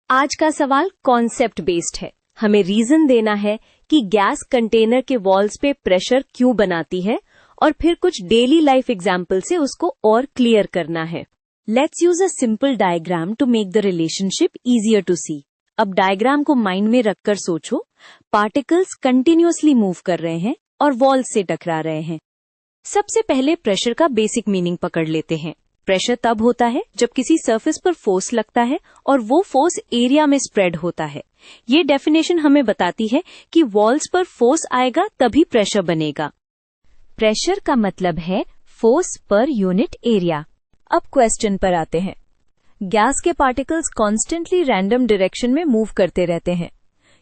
आज का सवाल कॉन्सेप्ट बेस्ड है। हमें रीजन देना है कि गैस कंटेनर के वॉल्स पे प्रेशर क्यों बनाती है और फिर कुछ डेली लाइफ एग्जाम्पल से उसको और क्लियर करना है। Let's use a simple diagram to make the relationship easier to see. अब डायग्राम को माइंड में रखकर सोचो, पार्टिकल्स कंटिन्यूअसली मूव कर रहे हैं और वॉल्स से टकरा रहे हैं। सबसे पहले प्रेशर का बेसिक मीनिंग पकड़ लेते हैं। प्रेशर तब होता है जब किसी सरफेस पर फोर्स लगता है और वो फोर्स एरिया में स्प्रेड होता है। ये डेफिनेशन हमें बताती है कि वॉल्स पर फोर्स आएगा तभी प्रेशर बनेगा। प्रेशर का मतलब है फोर्स पर यूनिट एरिया। अब क्वेश्चन पर आते हैं। गैस के पार्टिकल्स कॉन्स्टेंटली रैंडम डायरेक्शन में मूव करते रहते हैं।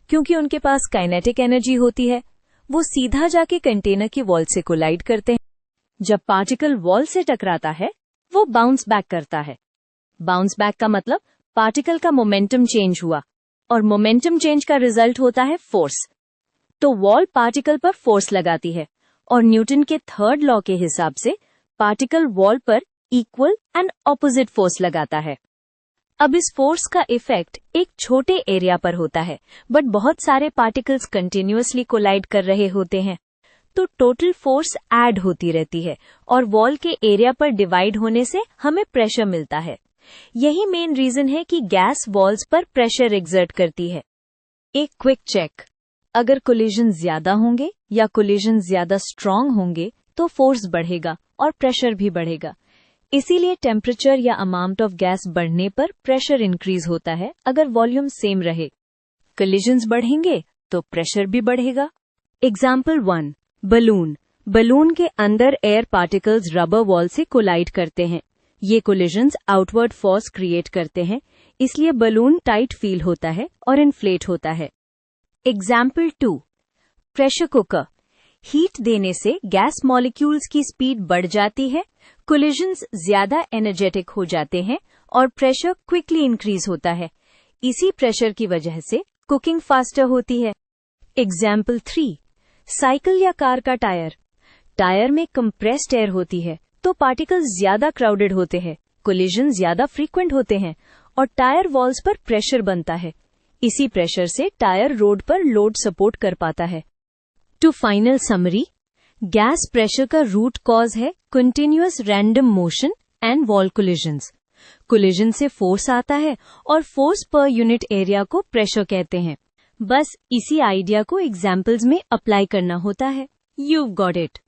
क्योंकि उनके पास काइनेटिक एनर्जी होती है, वो सीधा जाके कंटेनर की वॉल से कोलाइड करते हैं। जब पार्टिकल वॉल से टकराता है वो बाउंस बैक करता है। बाउंस बैक का मतलब पार्टिकल का मोमेंटम चेंज हुआ और मोमेंटम चेंज का रिजल्ट होता है फोर्स। तो वॉल पार्टिकल पर फोर्स लगाती है और न्यूटन के थर्ड लॉ के हिसाब से पार्टिकल वॉल पर इक्वल एंड ऑपोजिट फोर्स लगाता है। अब इस फोर्स का इफेक्ट एक छोटे एरिया पर होता है, बट बहुत सारे पार्टिकल्स कंटिन्यूअसली कोलाइड कर रहे होते हैं, तो टोटल फोर्स ऐड होती रहती है और वॉल के एरिया पर डिवाइड होने से हमें प्रेशर मिलता है। यही मेन रीजन है कि गैस वॉल्स पर प्रेशर एक्सर्ट करती है। एक क्विक चेक, अगर कोलिजन ज्यादा होंगे या कोलिजन ज्यादा स्ट्रांग होंगे तो फोर्स बढ़ेगा और प्रेशर भी बढ़ेगा। इसीलिए टेम्परेचर या अमाउंट ऑफ गैस बढ़ने पर प्रेशर इंक्रीज होता है अगर वॉल्यूम सेम रहे। कोलिजन्स बढ़ेंगे तो प्रेशर भी बढ़ेगा। Example 1, balloon. बलून के अंदर एयर पार्टिकल्स रबर वॉल से कोलाइड करते हैं। ये कोलिजन्स आउटवर्ड फोर्स क्रिएट करते हैं, इसलिए बलून टाइट फील होता है और इन्फ्लेट होता है। Example 2, pressure cooker. हीट देने से गैस मॉलिक्यूल्स की स्पीड बढ़ जाती है, कोलिजन्स ज्यादा एनर्जेटिक हो जाते हैं और प्रेशर क्विकली इंक्रीज होता है। इसी प्रेशर की वजह से कुकिंग फास्टर होती है। एग्जाम्पल 3, साइकिल या कार का टायर। टायर में कंप्रेस्ड एयर होती है तो पार्टिकल्स ज्यादा क्राउडेड होते हैं, कोलिजन ज्यादा फ्रीक्वेंट होते हैं और टायर वॉल्स पर प्रेशर बनता है। इसी प्रेशर से टायर रोड पर लोड सपोर्ट कर पाता है। To final summary, gas pressure का रूट कॉज है continuous random motion and wall collisions. Collision से फोर्स आता है और फोर्स पर यूनिट एरिया को प्रेशर कहते हैं। बस इसी आइडिया को एग्जाम्पल्स में अप्लाई करना होता है। You've got it.